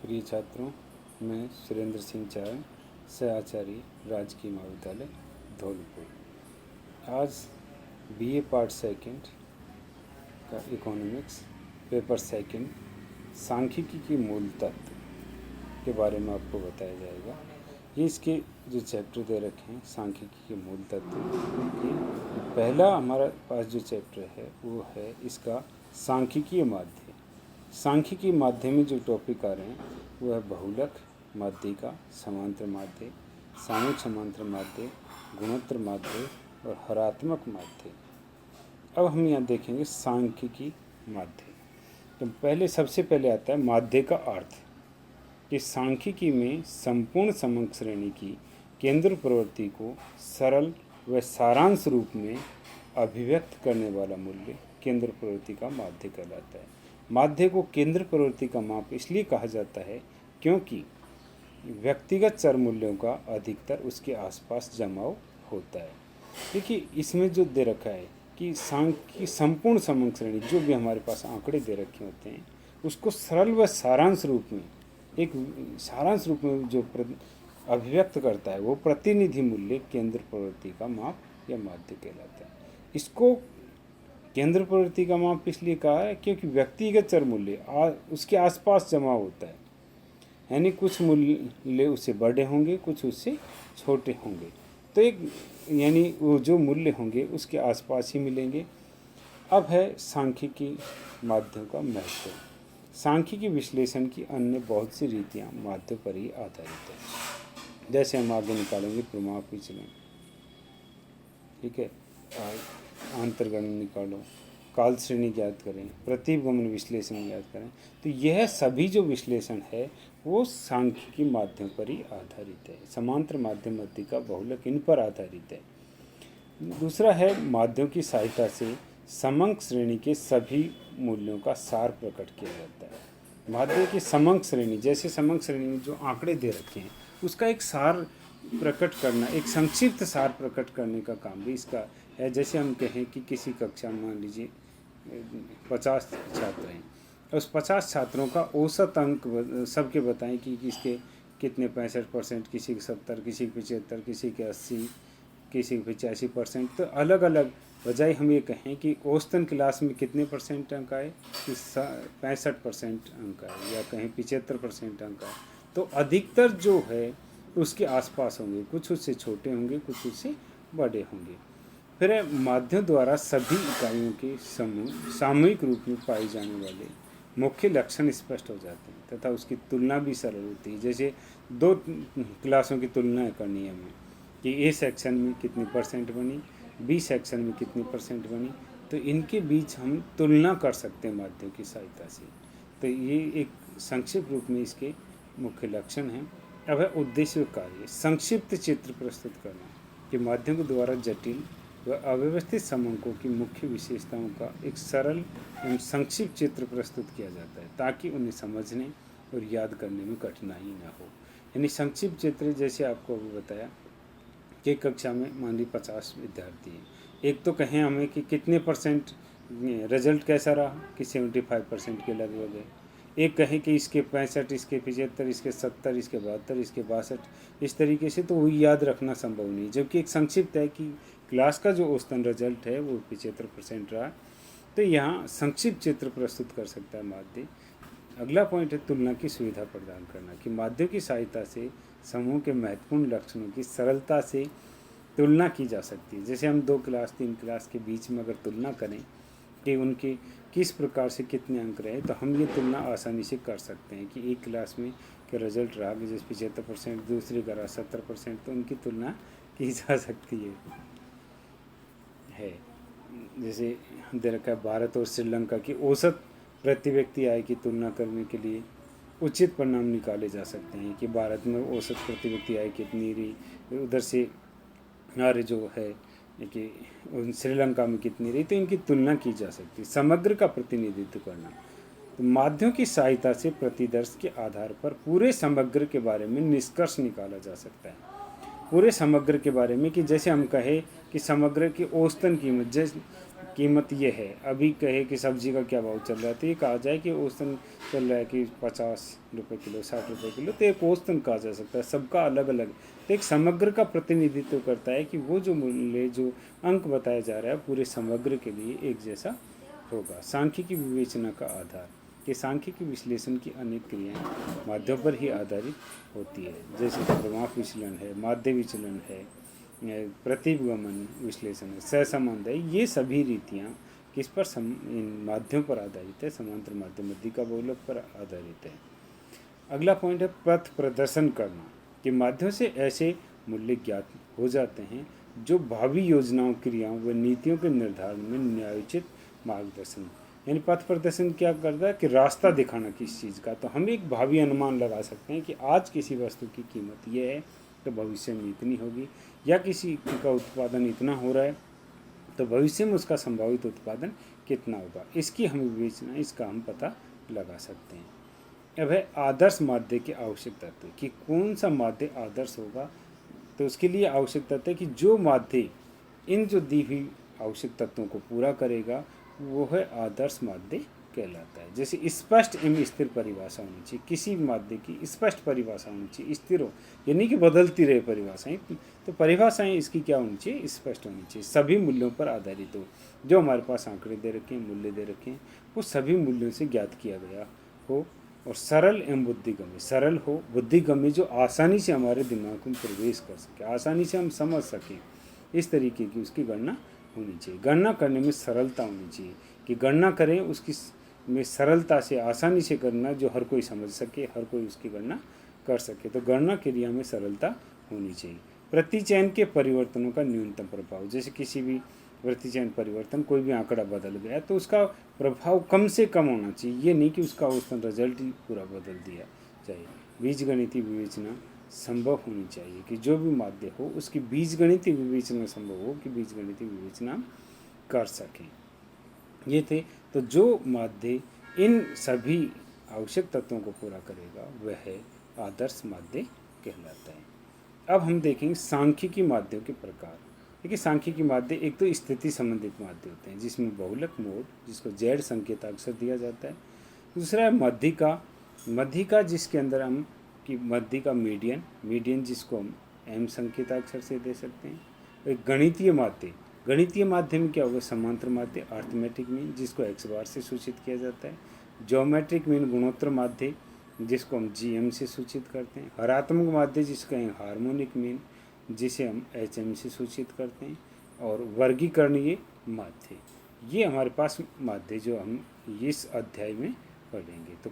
प्रिय छात्रों, मैं सुरेंद्र सिंह चारण, सह-आचार्य, राजकीय महाविद्यालय धौलपुर। आज बीए पार्ट सेकंड का इकोनॉमिक्स पेपर सेकंड सांख्यिकी के मूल तत्व के बारे में आपको बताया जाएगा। ये इसके जो चैप्टर दे रखे हैं सांख्यिकी के मूल तत्व के, पहला हमारा पास जो चैप्टर है वो है इसका सांख्यिकीय माध्य। सांख्यिकी माध्य में जो टॉपिक आ रहे हैं वो है बहुलक, माध्यिका, समांतर माध्य, सामूहिक समांतर माध्य, गुणोत्तर माध्य और हरात्मक माध्य। अब हम यहाँ देखेंगे सांख्यिकी माध्य। तो सबसे पहले आता है माध्य का अर्थ। कि सांख्यिकी में संपूर्ण समंक श्रेणी की केंद्र प्रवृत्ति को सरल व सारांश रूप में अभिव्यक्त करने वाला मूल्य केंद्र प्रवृत्ति का माध्य कहलाता है। माध्य को केंद्र प्रवृत्ति का माप इसलिए कहा जाता है क्योंकि व्यक्तिगत चर मूल्यों का अधिकतर उसके आसपास जमाव होता है। देखिए इसमें जो दे रखा है कि संपूर्ण समंक श्रेणी, जो भी हमारे पास आंकड़े दे रखे होते हैं उसको सरल व सारांश रूप में, एक सारांश रूप में जो अभिव्यक्त करता है वो प्रतिनिधि मूल्य केंद्र प्रवृत्ति का माप या माध्य कहलाता है। इसको केंद्र प्रवृत्ति का माप इसलिए कहा है क्योंकि व्यक्तिगत चर मूल्य उसके आसपास जमा होता है, यानी कुछ मूल्य उससे बड़े होंगे, कुछ उससे छोटे होंगे, तो एक यानी वो जो मूल्य होंगे उसके आसपास ही मिलेंगे। अब है सांख्यिकी माध्यों का महत्व। सांख्यिकी विश्लेषण की अन्य बहुत सी रीतियाँ माध्य पर ही आधारित है। जैसे हम आगे निकालेंगे प्रमाप विचलन, ठीक है, अंतर्गण निकालो, काल श्रेणी ज्ञात करें, प्रतिगमन विश्लेषण ज्ञात करें। तो यह सभी जो विश्लेषण है वो सांख्यिकी माध्यम पर ही आधारित है। समांतर माध्यम, माध्यिका, बहुलक इन पर आधारित है। दूसरा है माध्यम की सहायता से समंक श्रेणी के सभी मूल्यों का सार प्रकट किया जाता है। माध्य की समंक श्रेणी, जैसे समंक श्रेणी में जो आंकड़े दे रखे हैं उसका एक सार प्रकट करना, एक संक्षिप्त सार प्रकट करने का काम भी इसका है। जैसे हम कहें कि किसी कक्षा में मान लीजिए 50 छात्र हैं, उस 50 छात्रों का औसत अंक सबके बताएं कि किसके कितने 65%, किसी के 70, किसी के 75, किसी के 80, किसी के 85%। तो अलग अलग बजाय हम ये कहें कि औसतन क्लास में कितने परसेंट अंक आए, कि 65% अंक आए, या कहें 75% अंक आए, तो अधिकतर जो है उसके आसपास होंगे, कुछ उससे छोटे होंगे, कुछ उससे बड़े होंगे। फिर माध्यम द्वारा सभी इकाइयों के समूह सामूहिक रूप में पाए जाने वाले मुख्य लक्षण स्पष्ट हो जाते हैं तथा उसकी तुलना भी सरल होती है। जैसे दो क्लासों की तुलना करनी है हमें कि ए सेक्शन में कितनी परसेंट बनी, बी सेक्शन में कितनी परसेंट बनी, तो इनके बीच हम तुलना कर सकते हैं माध्यम की सहायता से। तो ये एक संक्षिप्त रूप में इसके मुख्य लक्षण हैं। अब है उद्देश्य कार्य। संक्षिप्त चित्र प्रस्तुत करना कि माध्यम के द्वारा जटिल व अव्यवस्थित समंकों की मुख्य विशेषताओं का एक सरल एवं संक्षिप्त चित्र प्रस्तुत किया जाता है ताकि उन्हें समझने और याद करने में कठिनाई न हो। यानी संक्षिप्त चित्र, जैसे आपको अभी बताया कि कक्षा में मान ली 50 विद्यार्थी हैं, एक तो कहें हमें कि कितने परसेंट रिजल्ट कैसा रहा, कि 75% के लगभग है। एक कहें कि इसके 65, इसके 75, इसके 70, इसके 72, इसके 62, इस तरीके से, तो वही याद रखना संभव नहीं। जबकि एक संक्षिप्त है कि क्लास का जो औसतन रिजल्ट है वो 75% रहा, तो यहाँ संक्षिप्त चित्र प्रस्तुत कर सकता है माध्य। अगला पॉइंट है तुलना की सुविधा प्रदान करना कि माध्य की सहायता से समूह के महत्वपूर्ण लक्षणों की सरलता से तुलना की जा सकती है। जैसे हम 2 क्लास 3 क्लास के बीच में अगर तुलना करें कि उनके किस प्रकार से कितने अंक रहे, तो हम ये तुलना आसानी से कर सकते हैं कि एक क्लास में के रिजल्ट रहा जैसे 75%, दूसरे का रहा 70%, तो उनकी तुलना की जा सकती है। जैसे दे रखा है भारत और श्रीलंका की औसत प्रति व्यक्ति आय की तुलना करने के लिए उचित परिणाम निकाले जा सकते हैं कि भारत में औसत प्रति व्यक्ति आय कितनी रही, उधर से हमारे जो है कि श्रीलंका में कितनी रही, तो इनकी तुलना की जा सकती है। समग्र का प्रतिनिधित्व करना, तो माध्यम की सहायता से प्रतिदर्श के आधार पर पूरे समग्र के बारे में निष्कर्ष निकाला जा सकता है। पूरे समग्र के बारे में कि जैसे हम कहें कि समग्र की औसतन कीमत, जैसे कीमत ये है। अभी कहे कि सब्जी का क्या भाव चल रहा है तो ये कहा जाए कि औसतन चल रहा है कि 50 रुपये किलो, 60 रुपये किलो, तो एक औसतन कहा जा सकता है, सबका अलग अलग। तो एक समग्र का प्रतिनिधित्व करता है कि वो जो मूल्य, जो अंक बताया जा रहा है पूरे समग्र के लिए एक जैसा होगा। सांख्यिकी विवेचना का आधार कि सांख्यिकी विश्लेषण की अनेक क्रियाएं माध्यों पर ही आधारित होती है, जैसे प्रमाप विचलन है, माध्य विचलन है, प्रतिगमन विश्लेषण है, सहसंबंध है। ये सभी रीतियाँ किस पर इन माध्यम पर आधारित है, समांतर माध्यम मध्यिका बहुलक पर आधारित है। अगला पॉइंट है पथ प्रदर्शन करना कि माध्यम से ऐसे मूल्य ज्ञात हो जाते हैं जो भावी योजनाओं, क्रियाओं व नीतियों के निर्धारण में न्यायोचित मार्गदर्शन, यानी पथ प्रदर्शन क्या करता है कि रास्ता दिखाना किस चीज़ का। तो हम एक भावी अनुमान लगा सकते हैं कि आज किसी वस्तु की कीमत ये है तो भविष्य में इतनी होगी, या किसी का उत्पादन इतना हो रहा है तो भविष्य में उसका संभावित उत्पादन कितना होगा। इसकी हम विवेचना, इसका हम पता लगा सकते हैं। अब है आदर्श माध्य के आवश्यक तत्व कि कौन सा माध्य आदर्श होगा। तो उसके लिए आवश्यक तत्व है कि जो माध्य इन जो दी हुई आवश्यक तत्वों को पूरा करेगा वो है आदर्श माध्य कहलाता है। जैसे स्पष्ट एवं स्थिर परिभाषा होनी चाहिए, किसी माध्य की स्पष्ट परिभाषा होनी चाहिए, स्थिर हो यानी कि बदलती रहे परिभाषाएं। तो परिभाषाएं इसकी क्या होनी चाहिए, स्पष्ट होनी चाहिए, सभी मूल्यों पर आधारित हो। जो हमारे पास आंकड़े दे रखे हैं, मूल्य दे रखे हैं, वो सभी मूल्यों से ज्ञात किया गया हो, और सरल एवं बुद्धिगम्य, सरल हो, बुद्धिगम्य, जो आसानी से हमारे दिमाग में प्रवेश कर सके, आसानी से हम समझ सकें, इस तरीके की उसकी गणना होनी चाहिए। गणना करने में सरलता होनी चाहिए कि गणना करें उसकी में सरलता से, आसानी से करना, जो हर कोई समझ सके, हर कोई उसकी गणना कर सके। तो गणना क्रिया में सरलता होनी चाहिए। प्रतिचयन के परिवर्तनों का न्यूनतम प्रभाव, जैसे किसी भी प्रतिचयन परिवर्तन, कोई भी आंकड़ा बदल गया तो उसका प्रभाव कम से कम होना चाहिए, ये नहीं कि उसका औसतन रिजल्ट ही पूरा बदल दिया चाहिए। बीजगणितीय विवेचना संभव होनी चाहिए कि जो भी माध्य हो उसकी बीजगणितीय विवेचना संभव हो, कि बीजगणितीय विवेचना कर सकें। ये थे तो जो माध्य इन सभी आवश्यक तत्वों को पूरा करेगा वह है आदर्श माध्य कहलाता है। अब हम देखेंगे सांख्यिकी माध्यों के प्रकार। देखिए सांख्यिकी माध्य एक तो स्थिति संबंधित माध्य होते हैं जिसमें बहुलक मोड, जिसको जेड संकेताक्षर दिया जाता है। दूसरा है मध्यिका, मध्यिका जिसके अंदर हम कि मध्यिका मीडियन, मीडियन जिसको हम एम संकेताक्षर से दे सकते हैं। एक गणितीय माध्य, गणितीय माध्य में क्या होगा, समांतर माध्य, अर्थमेटिक मीन जिसको एक्स बार से सूचित किया जाता है। ज्योमेट्रिक मीन गुणोत्तर माध्य जिसको हम GM से सूचित करते हैं। हरात्मक माध्य जिसको हार्मोनिक मीन जिसे हम HM से सूचित करते हैं। और वर्गीकरणीय माध्य, ये हमारे पास माध्य जो हम इस अध्याय में पढ़ेंगे। तो